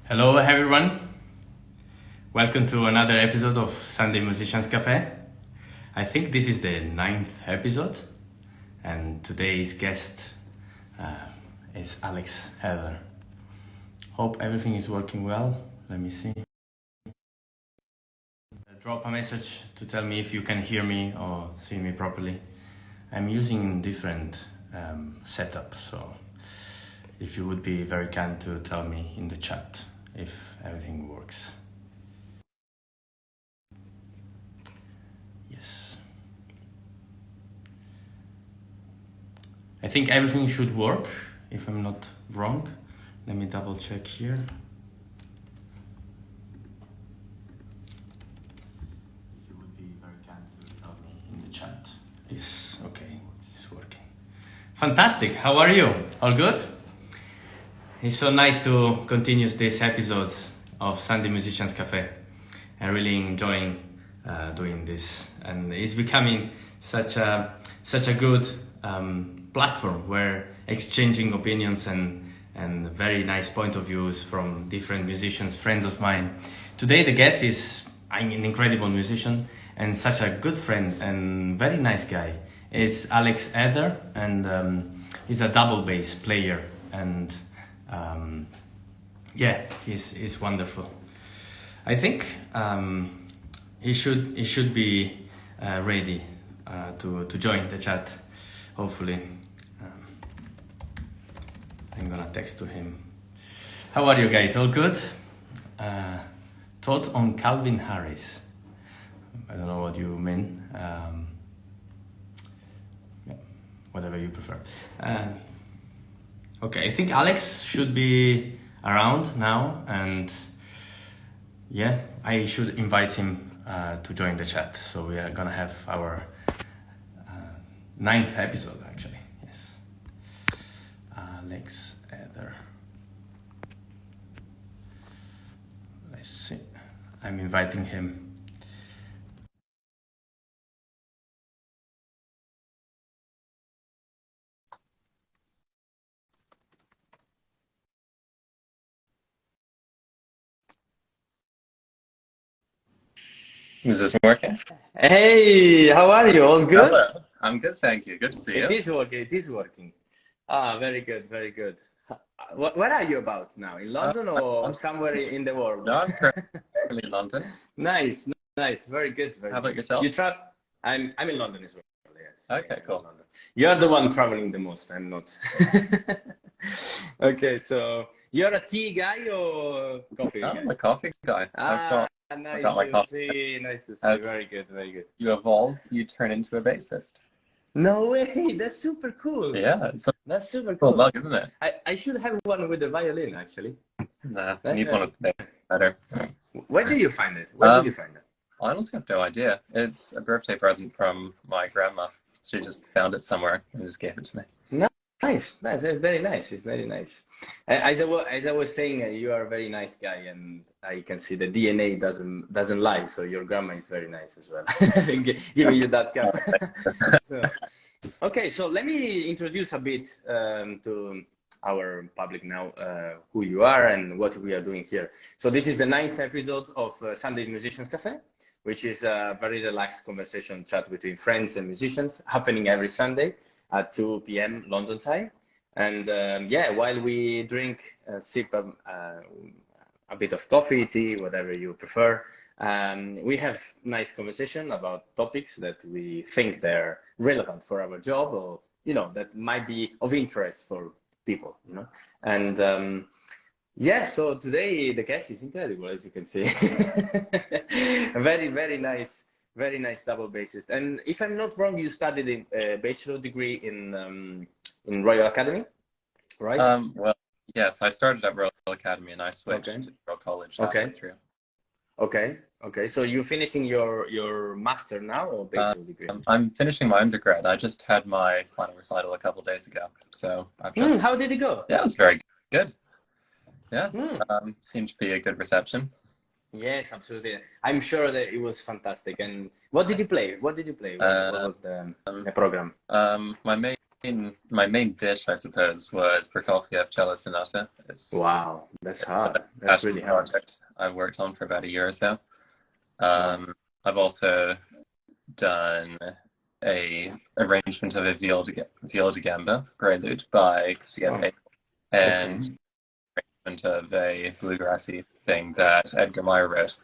Hello everyone, welcome to another episode of Sunday Musicians Café. I think this is the 9th episode and today's guest is Alex Heather. Hope everything is working well. Let me see. Drop a message to tell me if you can hear me or see me properly. I'm using different setup, so if you would be very kind to tell me in the chat if everything works. Yes. I think everything should work, if I'm not wrong. Let me double check here. If you would be very kind to tell me in the chat. Yes, okay, it's working. Fantastic, how are you? All good? It's so nice to continue these episodes of Sunday Musicians Café. I'm really enjoying doing this, and it's becoming such a good platform where exchanging opinions and very nice point of views from different musicians, friends of mine. Today the guest is an incredible musician and such a good friend and very nice guy. It's Alex Heather, and he's a double bass player, and yeah, he's wonderful. I think he should be ready to join the chat. Hopefully, I'm gonna text to him. How are you guys? All good? Thought on Calvin Harris. I don't know what you mean. Yeah, whatever you prefer. Okay, I think Alex should be around now, and yeah, I should invite him to join the chat. So we are gonna have our 9th episode, actually. Yes, Alex Heather. Let's see. I'm inviting him. Is this working? Hey, how are you? All good? Hello. I'm good, thank you. Good to see you. It is working. It is working. Ah, very good, very good. Where are you about now? In London or somewhere in the world? No, I'm currently in London. Nice, nice, very good, very How about good. yourself? You travel? I'm in London as well. Yes. Okay, Yes, I'm in cool. London. You're the one traveling the most. I'm not. Okay, so you're a tea guy or coffee guy? I'm a coffee guy. Ah, I've nice got my to coffee. see. Nice to see. As Very good, very good. you evolve, you turn into a bassist. No way. That's super cool. Yeah, it's a That's super cool cool. bug, isn't it? I should have one with the violin, actually. Nah, I That's need one with the bass better. Where did you find it? Where did you find it? I honestly have no idea. It's a birthday present from my grandma. She just found it somewhere and just gave it to me. Nice, nice. That's very nice. It's very nice. As I was saying, you are a very nice guy, and I can see the DNA doesn't lie. So your grandma is very nice as well, giving you that cup. So, okay, so let me introduce a bit to our public now who you are and what we are doing here. So this is the 9th episode of Sunday Musicians Café, which is a very relaxed conversation chat between friends and musicians happening every Sunday at 2 p.m. London time. And yeah, while we drink, sip a bit of coffee, tea, whatever you prefer, we have nice conversation about topics that we think they're relevant for our job, or that might be of interest for people, and yeah, so today the guest is incredible, as you can see. A very nice double bassist. And if I'm not wrong, you studied a bachelor degree in Royal Academy, right? Well, yes, I started at Royal Academy and I switched to Royal College halfway through. Okay. So you're finishing your master now, or bachelor degree? I'm finishing my undergrad. I just had my final recital a couple of days ago. So I've just... How did it go? Yeah, it was very good. Yeah, seemed to be a good reception. Yes, absolutely. I'm sure that it was fantastic. And what did you play? What was the program? My my main dish, I suppose, was Prokofiev Cello Sonata. It's Wow, that's hard. a That's passion really hard. project I've worked on for about a year or so. Wow. I've also done a arrangement of a viola da gamba prelude by Wow. CFA, Okay. and arrangement of a bluegrassy thing that Edgar Meyer wrote.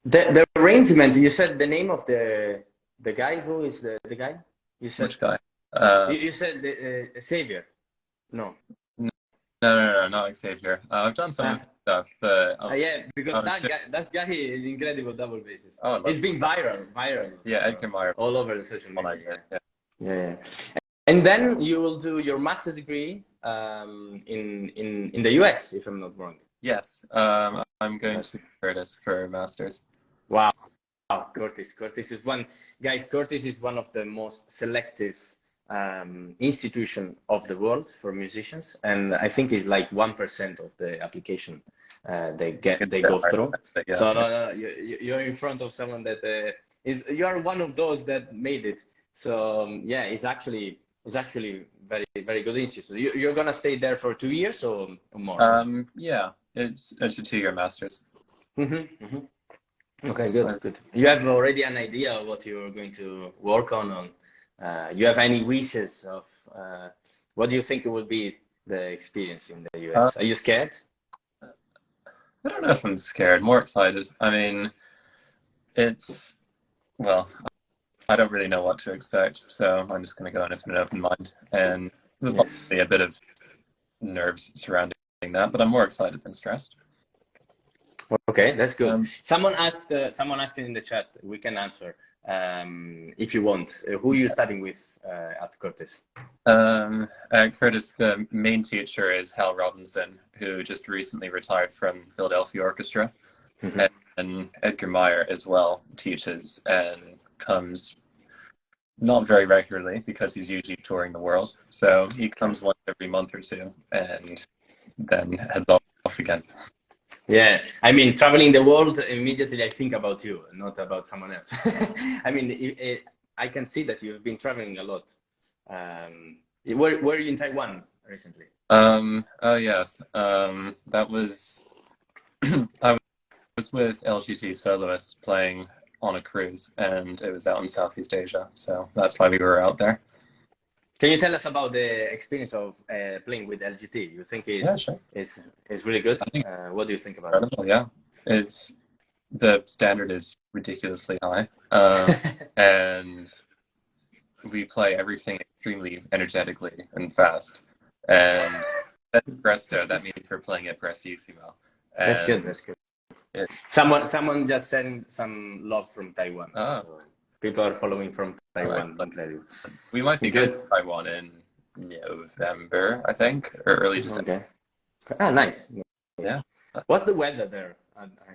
The arrangement, you said the name of the guy, who is the guy? You said Which guy? you said the Savior. No. No, not Xavier. I've done some stuff. Yeah, because that guy is incredible double basses. Oh, It's been viral. Yeah, Edgar Meyer. All over the social media. Yeah. Yeah. And then you will do your master's degree in the US, if I'm not wrong. Yes. I'm going to Curtis for masters. Wow. Curtis is Curtis is one of the most selective institution of the world for musicians, and I think it's like 1% of the application they go through. Yeah. So no, you're in front of someone that you are one of those that made it. So yeah, it's actually very, very good institute. You're gonna stay there for 2 years or more? Yeah, it's a 2-year master's. Okay, good. You have already an idea of what you're going to work on. You have any wishes of what do you think it will be the experience in the US? Are you scared? I don't know if I'm scared, more excited. I mean, I don't really know what to expect, so I'm just going to go in with an open mind. And there's obviously a bit of nerves surrounding that, but I'm more excited than stressed. Okay, that's good. Someone asked in the chat. We can answer if you want. Who are you studying with at Curtis? At Curtis, the main teacher is Hal Robinson, who just recently retired from Philadelphia Orchestra. And Edgar Meyer as well teaches and comes not very regularly because he's usually touring the world. So he comes once every month or two and then heads off again. Yeah, I mean, traveling the world, immediately I think about you, not about someone else. I mean, I can see that you've been traveling a lot. Were you in Taiwan recently? Oh yes. That was I was with LGT soloists playing on a cruise, and it was out in Southeast Asia, so that's why we were out there. Can you tell us about the experience of playing with LGT? You think it's really good? What do you think about it? Yeah, the standard is ridiculously high, and we play everything extremely energetically and fast. And that's presto. That means we're playing it prestissimo. That's good. Someone just sent some love from Taiwan. So people are following from Taiwan. We might be going to Taiwan in November, I think, or early December. Okay. Nice. Yeah. What's the weather there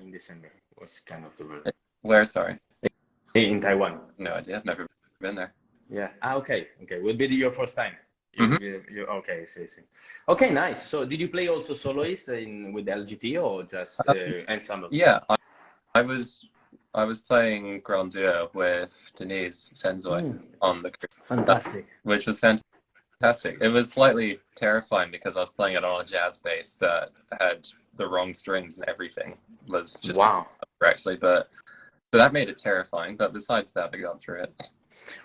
in December? What's kind of the weather? Where? Sorry. In Taiwan. No idea. I've never been there. Yeah. Okay. Will be your first time. Okay. See. Okay, nice. So, did you play also soloist with LGT or just ensemble? Yeah, I was playing Grand Duo with Denise Senzoy on the cruise. Fantastic. Which was fantastic. It was slightly terrifying because I was playing it on a jazz bass that had the wrong strings and everything. Was just actually, but so that made it terrifying. But besides that, I got through it.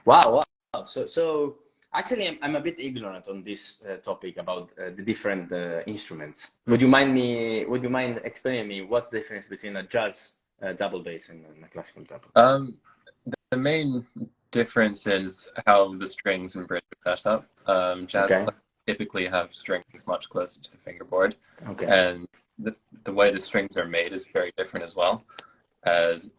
Wow. So. Actually, I'm a bit ignorant on this topic about the different instruments. Would you mind explaining me what's the difference between a jazz double bass and a classical double? The main difference is how the strings and bridge are set up. Jazz typically have strings much closer to the fingerboard, and the way the strings are made is very different as well. As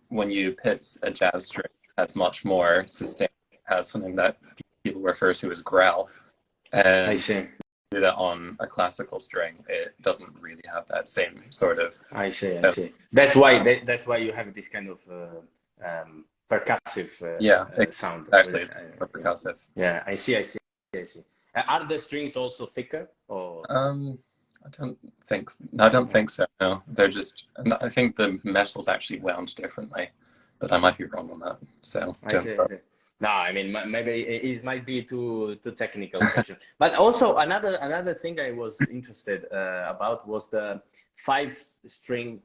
when you pitch a jazz string, it has much more sustain, has something that people refer to as growl, and I see. Do that on a classical string, it doesn't really have that same sort of. I see. That's why you have this kind of percussive sound. Actually, it's percussive. Yeah, I see. Are the strings also thicker, or? I don't think so. No, they're just. I think the metal's actually wound differently, but I might be wrong on that. So I see. No, I mean maybe it might be too technical question. But also another thing I was interested about was the 5 string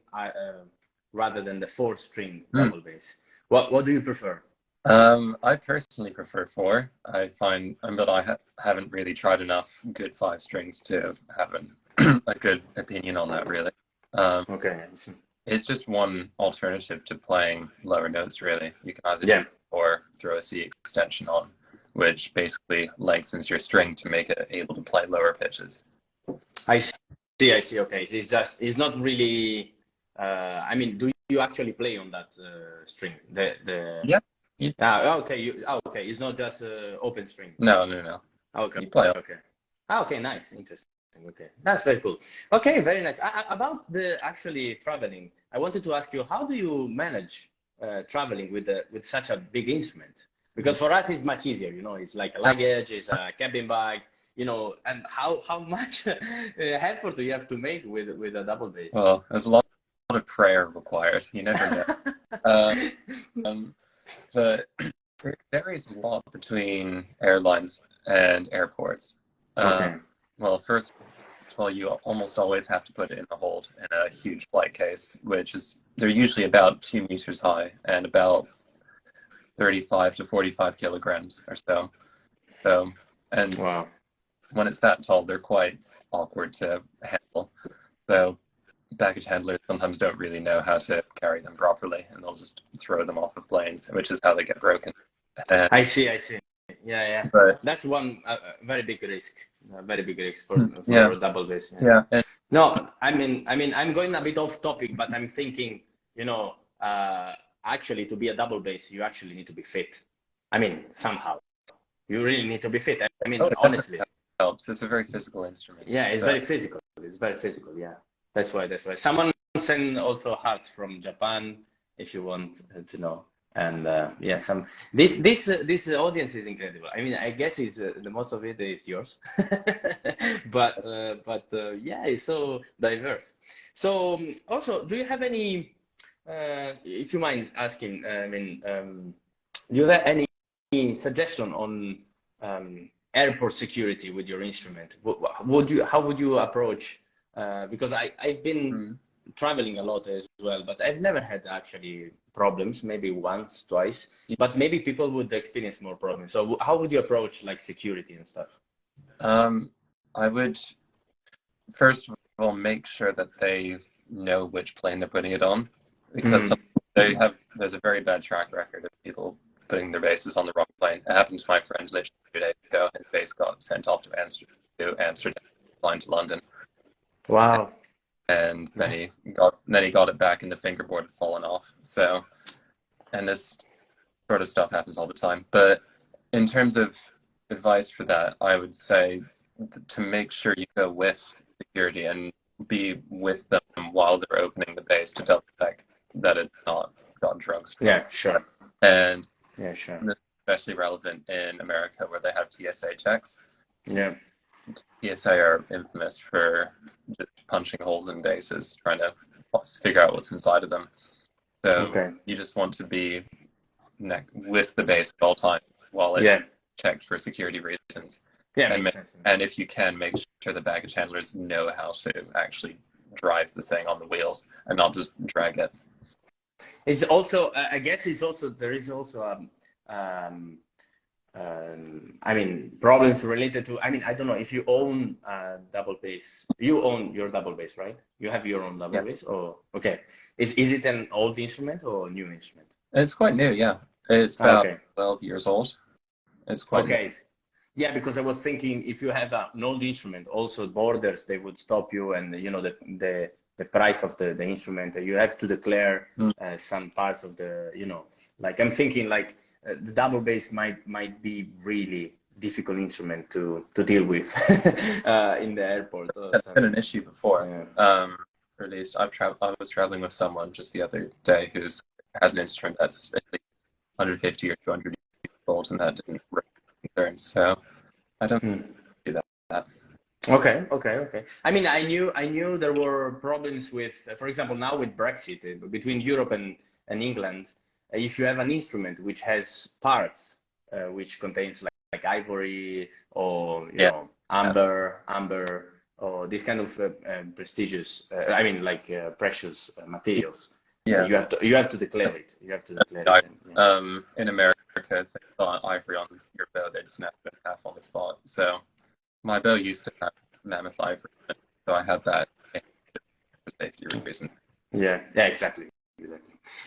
rather than the 4 string Mm. double bass. What do you prefer? I personally prefer four. I find, but I haven't really tried enough good five strings to have a good opinion on that, really. Okay. It's just one alternative to playing lower notes, really. You can either do Yeah, or throw a C extension on, which basically lengthens your string to make it able to play lower pitches. I see. I see. Okay, so it's not really. I mean, do you actually play on that string? The Yeah. You, okay. Okay. It's not just open string. no. Okay. You play. Okay. Okay. Nice. Interesting. Okay. That's very cool. Okay. Very nice. About the actually traveling, I wanted to ask you, how do you manage traveling with such a big instrument? Because for us, it's much easier. You know, it's like a luggage, it's a cabin bag. You know, and how much effort do you have to make with a double bass? Well, there's a lot of prayer required. You never know. Um, but it varies a lot between airlines and airports. Okay. Well, first of all, you almost always have to put it in a hold in a huge flight case, which is they're usually about 2 meters high and about 35 to 45 kilograms or so. So, and Wow. when it's that tall, they're quite awkward to handle. So baggage handlers sometimes don't really know how to carry them properly, and they'll just throw them off of planes, which is how they get broken. And, I see. I see. Yeah. Yeah. but That's one very big risk. A very big risk yeah, for double bass. Yeah. yeah, and No, I mean, I'm going a bit off topic, but I'm thinking, actually to be a double bass, you actually need to be fit. I mean, somehow you really need to be fit. I oh, mean, it definitely honestly, helps. It's a very physical instrument. yeah, it's So very physical. It's very physical. Yeah, that's why. That's why. Someone sent also hearts from Japan, if you want to know. And yeah, this audience is incredible. I mean, I guess it's the most of it is yours, but yeah, it's so diverse. So also, do you have any, if you mind asking, I mean, do you have any suggestion on airport security with your instrument? How would you approach? Because I've been mm, traveling a lot as well, but I've never had actually problems, maybe once, twice, yeah. but maybe people would experience more problems. So how would you approach like security and stuff? I would first of all make sure that they know which plane they're putting it on, because Mm. there's a very bad track record of people putting their bases on the wrong plane. It happened to my friend literally 2 days ago. His base got sent off to Amsterdam, flying to London, Wow. and then he got it back, and the fingerboard had fallen off. So, and this sort of stuff happens all the time. But in terms of advice for that, I would say to make sure you go with security and be with them while they're opening the base to double check that it's not got drugs. Yeah, sure. And Yeah, sure. this is especially relevant in America where they have TSA checks. Yeah. TSA are infamous for just punching holes in bases, trying to figure out what's inside of them. So Okay. you just want to be with the base at all times while it's Yeah. checked for security reasons. Yeah, And, makes sense. and if you can, make sure the baggage handlers know how to actually drive the thing on the wheels and not just drag it. It's also, I guess it's also, there is also, I mean, problems related to, I mean, I don't know if you own double bass, you own your double bass, right? You have your own double Yeah, bass? Oh, okay. Is it an old instrument or a new instrument? it's quite new. Yeah, it's Ah, about okay. 12 years old. It's quite new. Okay. Yeah, because I was thinking if you have an old instrument, also borders, they would stop you, and the price of the instrument, you have to declare Mm. some parts of like I'm thinking like the double bass might be really difficult instrument to deal with in the airport or That's been an something. issue before. Yeah. Or at least I was traveling with someone just the other day who has an instrument that's at least 150 or 200 years old, and that didn't raise concerns. So I don't Hmm. do that. Okay. I mean, I knew there were problems with, for example, now with Brexit between Europe and England. If you have an instrument which has parts which contains like ivory or Yeah. amber or this kind of prestigious, I mean like precious materials. Yeah. You have to declare it. You have to declare it. In America, if they saw ivory on your bow, they'd snap it in half on the spot. So my bow used to have mammoth ivory, so I had that for safety reasons. Yeah, exactly.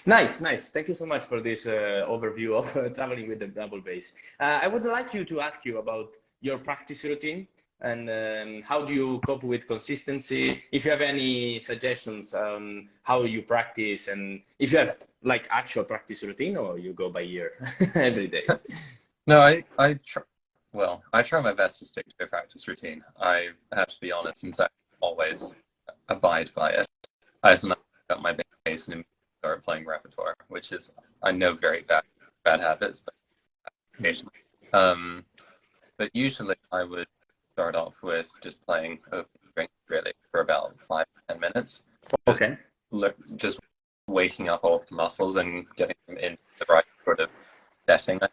Nice. Thank you so much for this overview of traveling with the double bass. I would like you to ask you about your practice routine and how do you cope with consistency? If you have any suggestions on how you practice and if you have like actual practice routine or you go by ear every day. No, I try my best to stick to a practice routine. I have to be honest, since I always abide by it. I just got my bass and start playing repertoire, which is, I know, very bad habits, but occasionally. But usually I would start off with just playing open string really for about 5 to 10 minutes. Okay. Just waking up all of the muscles and getting them in the right sort of setting, I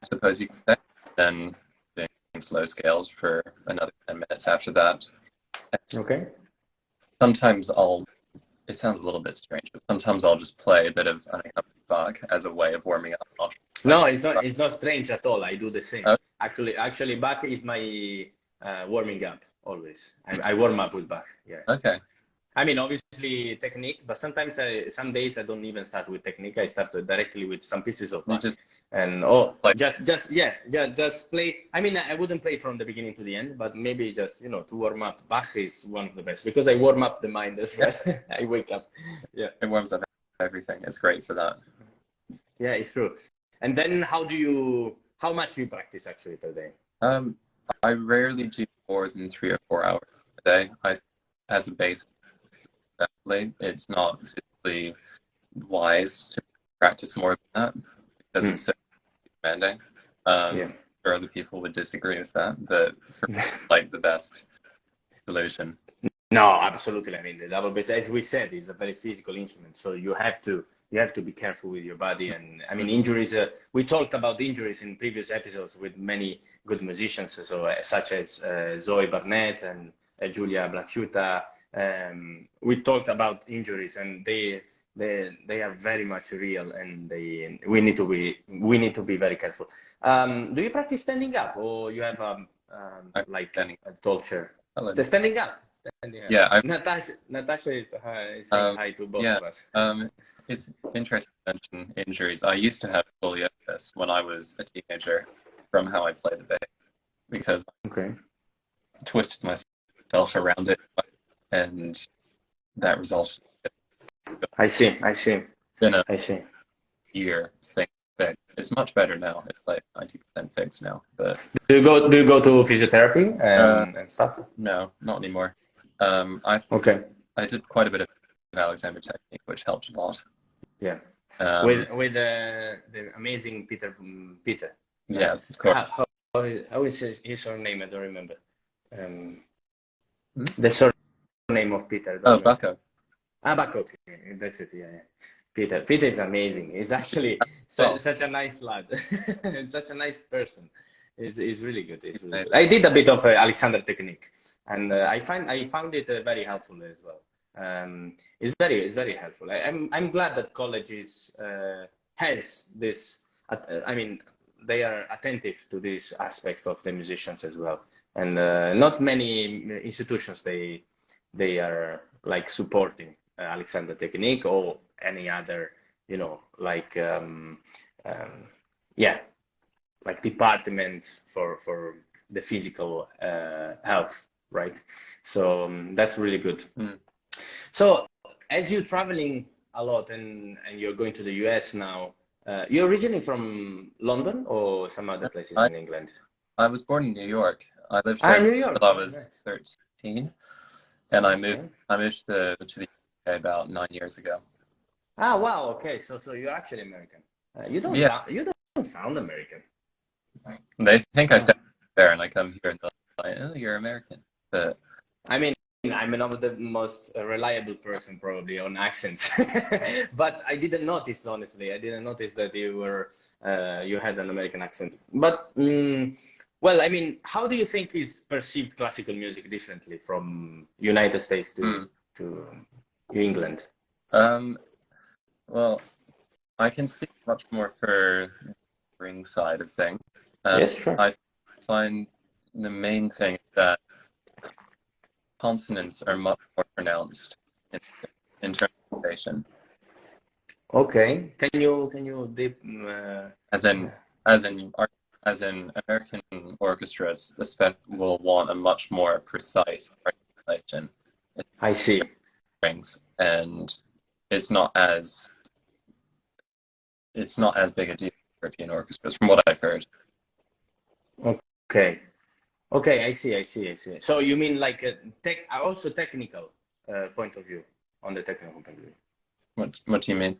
suppose you could say. Then doing slow scales for another 10 minutes after that. Okay. Sometimes it sounds a little bit strange, but sometimes I'll just play a bit of unaccompanied Bach as a way of warming up. No, it's not strange at all. I do the same. Okay. Actually, Bach is my warming up always. I warm up with Bach. Yeah. Okay. I mean, obviously technique, but sometimes some days I don't even start with technique. I start directly with some pieces of Bach. Just play. I mean, I wouldn't play from the beginning to the end, but maybe just to warm up. Bach is one of the best because I warm up the mind as well. I wake up. Yeah. It warms up everything. It's great for that. Yeah, it's true. And then how much do you practice actually per day? I rarely do more than 3 or 4 hours a day. As a base, definitely, it's not physically wise to practice more than that because it's so demanding. Sure, other people would disagree with that, but for me, like the best solution. No, absolutely. I mean, the double bass, as we said, is a very physical instrument, so you have to be careful with your body. And I mean, injuries. We talked about injuries in previous episodes with many good musicians, such as Zoe Barnett and Julia Blachuta. We talked about injuries, and they are very much real, and we need to be very careful. Do you practice standing up, or you have like a tall chair? Standing up. Yeah, Natasha is saying hi to both of us. It's interesting to mention injuries. I used to have scoliosis when I was a teenager from how I play the bass because I twisted myself around it, and that resulted. I see. Been a year thing that it's much better now. It's like 90% fixed now. But do you go to physiotherapy and stuff? No, not anymore. I did quite a bit of Alexander technique, which helped a lot. Yeah. With the amazing Peter. Yes, of course. How is his surname? I don't remember. The surname of Peter. Bacco. Bacco. That's it. Yeah. Peter is amazing. He's actually such a nice lad. Such a nice person. He's really good. I did a bit of Alexander technique, and I found it very helpful as well. It's very helpful. I'm glad that colleges has this. I mean, they are attentive to this aspect of the musicians as well, and not many institutions they are like supporting Alexander technique or any other like departments for the physical health, right? So that's really good. So as you're traveling a lot and you're going to the US now, you're originally from London or some other places in England? I was born in New York. I lived there until I was 13, and I moved to the UK about 9 years ago. Ah, wow. Okay, so you're actually American. You don't sound American. They think I sound there, and I come here and they're like, "Oh, you're American." But I mean, I'm not the most reliable person probably on accents, but I didn't notice, honestly. I didn't notice that you had an American accent. But well, I mean, how do you think is perceived classical music differently from United States to England? Well, I can speak much more for the ring side of things. Yes, sure. I find the main thing is that consonants are much more pronounced in terms of notation. Okay. Can you deep As in American orchestras, will want a much more precise articulation. I see. Strings, and it's not as big a deal in European orchestras, from what I've heard. Okay. Okay, I see. So you mean like a also technical point of view, on the technical point of view. What do you mean?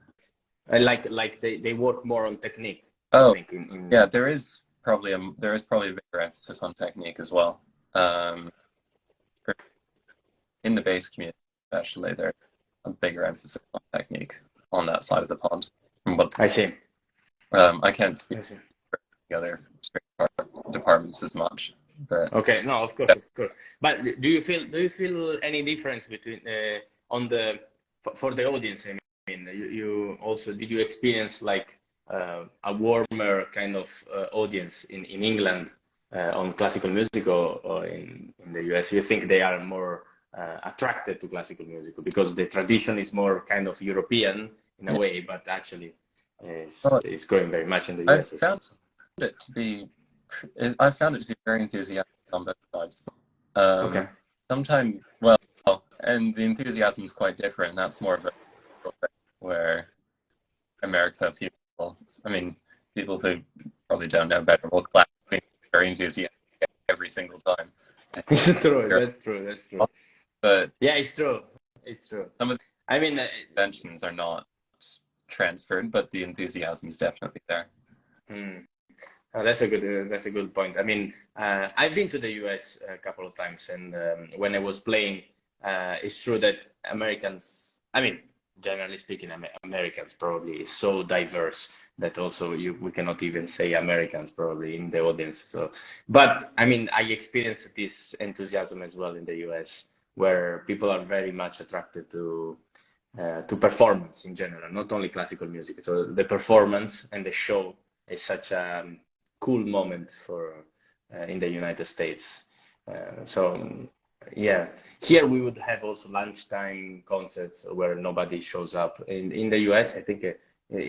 Like they work more on technique. Oh, I think yeah, there is probably a bigger emphasis on technique as well. In the bass community, especially, there's a bigger emphasis on technique on that side of the pond. From what I see. I can't speak for the other string departments as much. But okay, no, of course, of course. But do you feel any difference between on the for the audience? I mean, you also did you experience like a warmer kind of audience in England on classical music or in the US? You think they are more attracted to classical music because the tradition is more kind of European in a way, but actually is growing very much in the US. I found it to be very enthusiastic on both sides. Okay. Sometimes, and the enthusiasm is quite different. That's more of a where people who probably don't know better will clap very enthusiastic every single time. It's true. That's true. But yeah, it's true. Some of the conventions are not transferred, but the enthusiasm is definitely there. Oh, that's a good point. I mean, I've been to the US a couple of times, and when I was playing, it's true that Americans, I mean, generally speaking, Americans probably is so diverse that also we cannot even say Americans probably in the audience. So, but I mean, I experienced this enthusiasm as well in the US, where people are very much attracted to performance in general, not only classical music. So the performance and the show is such a cool moment for in the United States. Yeah, here we would have also lunchtime concerts where nobody shows up. In the US, I think it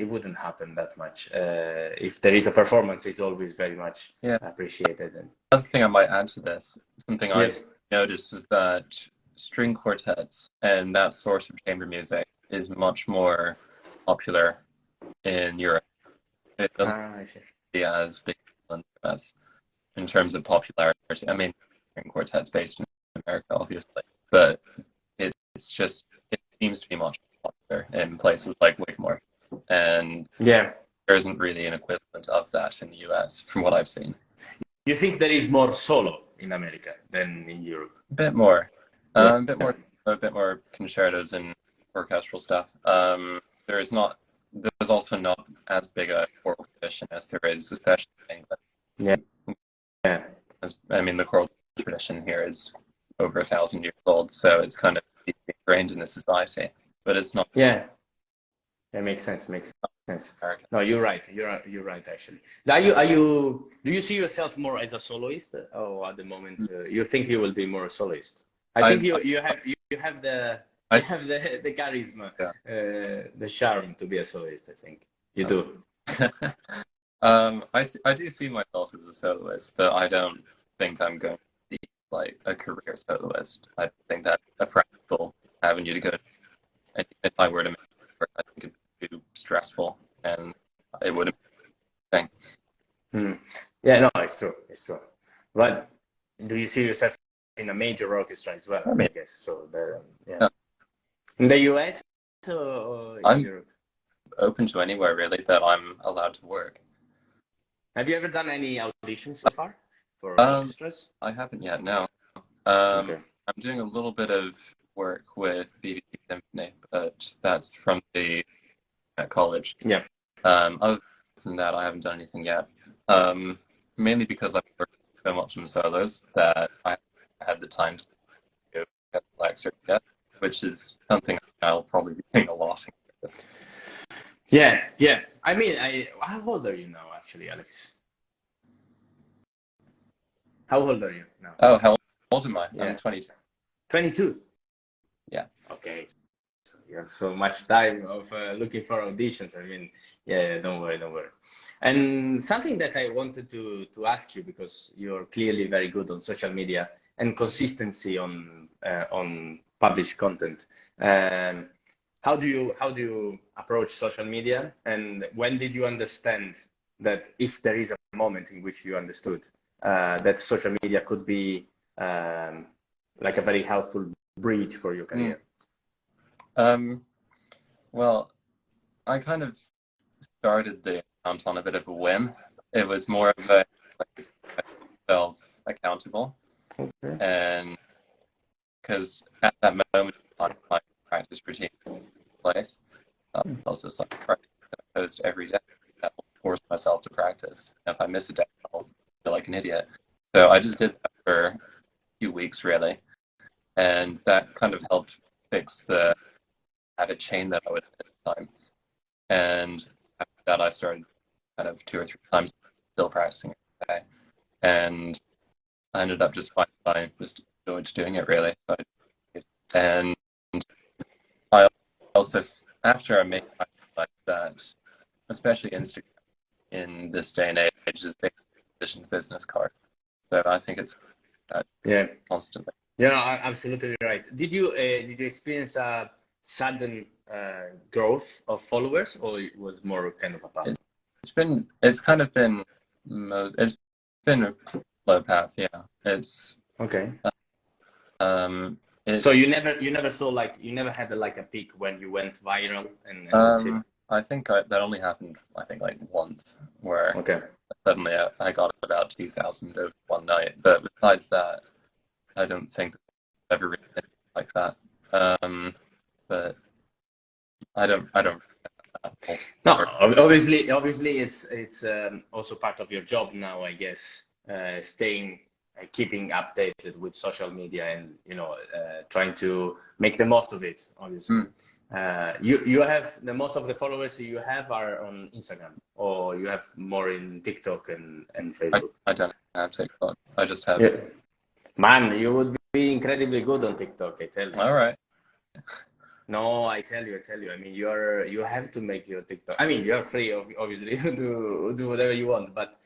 wouldn't happen that much. If there is a performance, it's always very much appreciated. And another thing I might add to this, something yes. I've noticed is that string quartets and that sort of chamber music is much more popular in Europe. It doesn't be as big as in terms of popularity. I mean, string quartets based in America, obviously, but it seems to be much more popular in places like Wigmore, and there isn't really an equivalent of that in the US, from what I've seen. You think there is more solo in America than in Europe? A bit more. A bit more concertos and orchestral stuff. There's also not as big a choral tradition as there is, especially in England. Yeah. I mean, the choral tradition here is over 1,000 years old, so it's kind of ingrained in the society. But it's not. Yeah. That makes sense. No, you're right. You're right. Actually, do you see yourself more as a soloist, or at the moment you think you will be more a soloist? I think you have the charisma, the charm to be a soloist. I think you do. I do see myself as a soloist, but I don't think I'm going to be like a career soloist. I think that's a practical avenue to go. And if I were to make it work, I think it'd be too stressful, and it wouldn't be a thing. Yeah, no, it's true. But do you see yourself in a major orchestra as well? I guess so. In the US or in Europe? Open to anywhere really that I'm allowed to work. Have you ever done any auditions so far for orchestras? I haven't yet. No. I'm doing a little bit of work with BBC Symphony, but that's from the at college. Yeah. Other than that, I haven't done anything yet. Mainly because I've worked so much on solos that I haven't had the time to get the lecture yet, which is something I'll probably be doing a lot. Yeah, yeah. I mean, how old are you now, actually, Alex? How old are you now? Oh, how old am I? Yeah. I'm 22. 22? Yeah. Okay. So you have so much time of looking for auditions. I mean, yeah, don't worry, don't worry. And something that I wanted to ask you, because you're clearly very good on social media and consistency on published content. How do you approach social media, and when did you understand that, if there is a moment in which you understood that social media could be like a very helpful bridge for your career? Well, I kind of started the account on a bit of a whim. It was more of a self accountable, and because at that moment my practice routine in place, I was just like, post every day. I will force myself to practice. If I miss a day, I'll feel like an idiot. So I just did that for a few weeks, really, and that kind of helped fix the habit chain that I would at the time. And after that, I started kind of 2 or 3 times still practicing every day, and I ended up just finding I just enjoyed doing it, really. So and I also, after I made like that, especially Instagram in this day and age, is a musician's business card. So I think it's constantly. Yeah, absolutely right. Did you experience a sudden growth of followers, or it was more kind of a path? It's kind of been a slow path. Yeah, it's okay. So you never saw, like, you never had like a peak when you went viral, and that's it? I think that only happened, I think, like once, where suddenly I got about 2,000 of one night. But besides that, I don't think it's ever really been like that. But I don't. No, obviously, it's also part of your job now, I guess, keeping updated with social media, and trying to make the most of it. Obviously, you have the most of the followers you have are on Instagram, or you have more in TikTok and Facebook? I don't have TikTok. I just have. Yeah. Man, you would be incredibly good on TikTok, I tell you. All right. No, I tell you. I mean, you have to make your TikTok. I mean, you're free, obviously, to do whatever you want. But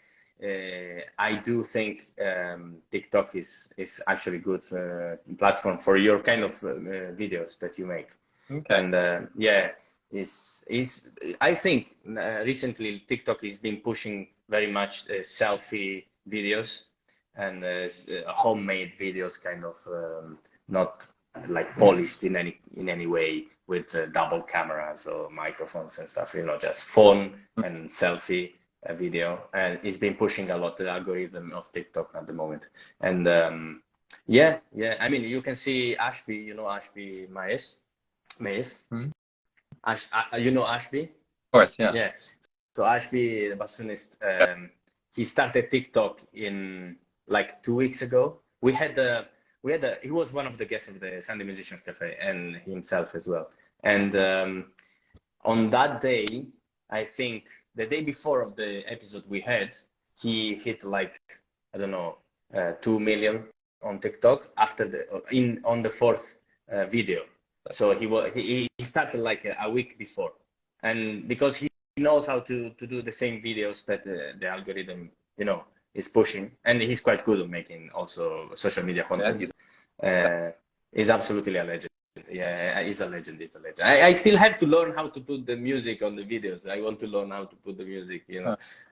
I do think TikTok is actually a good platform for your kind of videos that you make. Okay. And I think recently TikTok has been pushing very much selfie videos and homemade videos, kind of not like polished in any way, with double cameras or microphones and stuff, just phone and selfie video. And it's been pushing a lot the algorithm of TikTok at the moment. And I mean, you can see Ashby, Ashby Maes. You know Ashby? Of course, yeah. Yes. So Ashby, the bassoonist, he started TikTok in like 2 weeks ago. He was one of the guests of the Sunday Musicians Café, and himself as well. And on that day, I think the day before of the episode we had, he hit like, I don't know, 2 million on TikTok on the fourth video. So he started like a week before, and because he knows how to do the same videos that the algorithm is pushing, and he's quite good at making also social media content. He's absolutely a legend. Yeah, he's a legend. I still have to learn how to put the music on the videos. I want to learn how to put the music,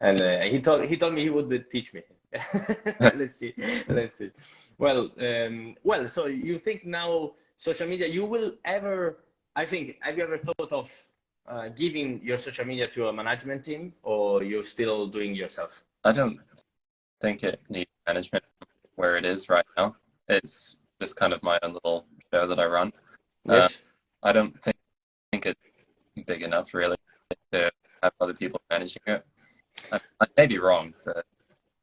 and he told me he would teach me. Let's see. Well, so you think now social media, have you ever thought of giving your social media to a management team, or you're still doing yourself? I don't think it needs management where it is right now. It's just kind of my own little show that I run. Yes. I don't think it's big enough really to have other people managing it. I may be wrong, but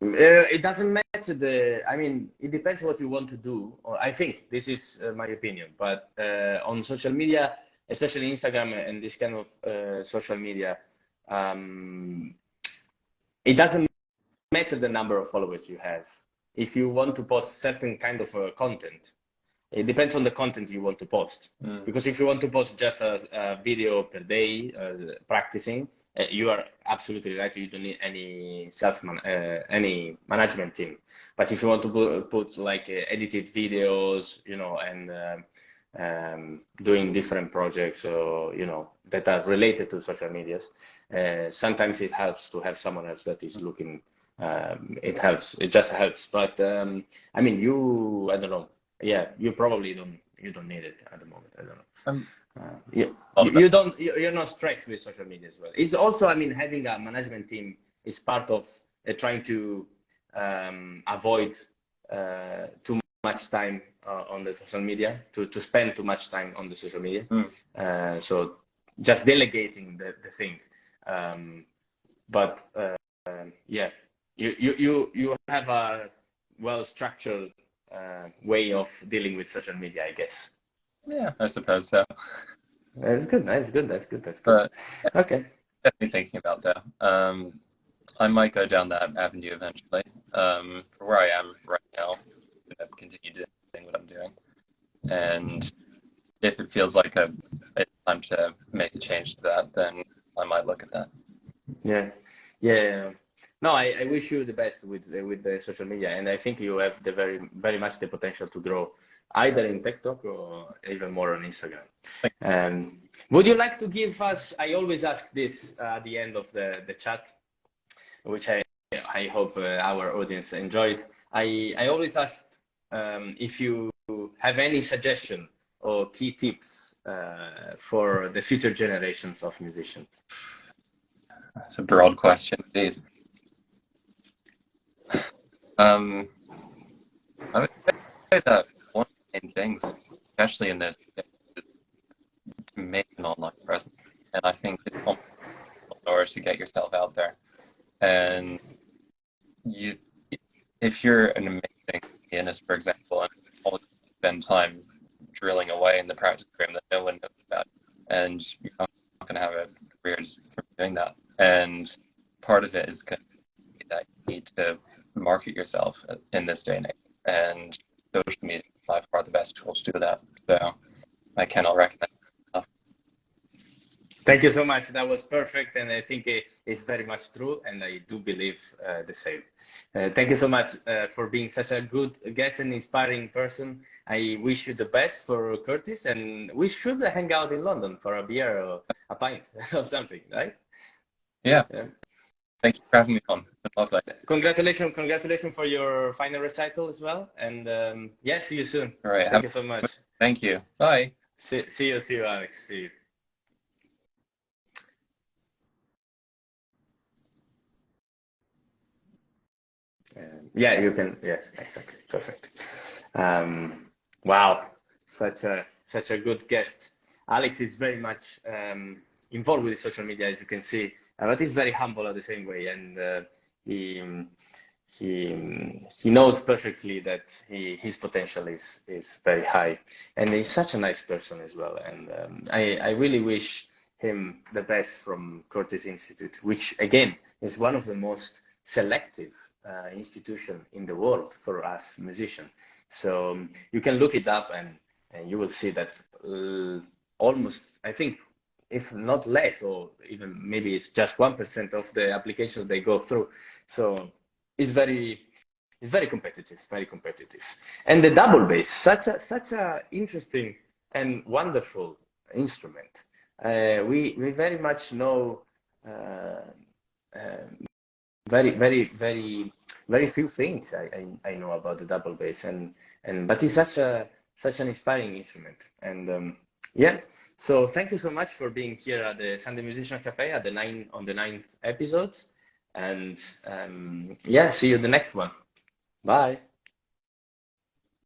It doesn't matter I mean, it depends what you want to do. Or I think this is my opinion, but on social media, especially Instagram and this kind of social media, it doesn't matter the number of followers you have. If you want to post certain kind of content, it depends on the content you want to post. Because if you want to post just a video per day practicing, you are absolutely right. You don't need any management team. But if you want to put like edited videos, you know, and doing different projects, or you know, that are related to social medias, sometimes it helps to have someone else that is looking. It helps. It just helps. But I mean, I don't know. Yeah, you probably don't need it at the moment. I don't know. You're not stressed with social media as well. It's also, I mean, having a management team is part of trying to avoid too much time on the social media, to spend too much time on the social media. So just delegating the thing. But yeah, you have a well-structured way of dealing with social media, I guess. Yeah, I suppose so. That's good. That's good. But, okay. Definitely thinking about that. I might go down that avenue eventually. For where I am right now, I'm gonna continue doing what I'm doing, and if it feels like it's time to make a change to that, then I might look at that. Yeah. No, I wish you the best with the social media, and I think you have the very much the potential to grow either in TikTok or even more on Instagram. Would you like to give us? I always ask this at the end of the chat, which I hope our audience enjoyed. I always ask if you have any suggestion or key tips for the future generations of musicians. That's a broad question, please. I would say that one of the main things, especially in this, is to make an online presence. And I think it's in order to get yourself out there. And if you're an amazing pianist, for example, and all you spend time drilling away in the practice room that no one knows about, and you're not going to have a career just from doing that. And part of it is that you need to market yourself in this day and age, and social media is by far the best tool to do that. So I cannot recommend it enough. Thank you so much. That was perfect, and I think it's very much true, and I do believe the same. Thank you so much for being such a good guest and inspiring person. I wish you the best for Curtis, and we should hang out in London for a beer or a pint or something, right? Yeah. Thank you for having me on. Lovely. Congratulations for your final recital as well. And yeah, see you soon. All right. Thank you so much. Thank you. Bye. See you, Alex. See you. Yeah, you can. Yes, exactly. Perfect. Wow, such a good guest. Alex is very much involved with social media, as you can see, but he's very humble at the same way, and he knows perfectly that his potential is very high, and he's such a nice person as well. And I really wish him the best from Curtis Institute, which again is one of the most selective institution in the world for us musicians. So you can look it up, and you will see that almost, I think, if not less, or even maybe it's just 1% of the applications they go through. So it's very competitive, very competitive. And the double bass, such a interesting and wonderful instrument. We very much know very few things I know about the double bass, but it's such an inspiring instrument. And yeah, so thank you so much for being here at the Sunday Musicians Café on the 9th episode. And yeah, see you in the next one. Bye.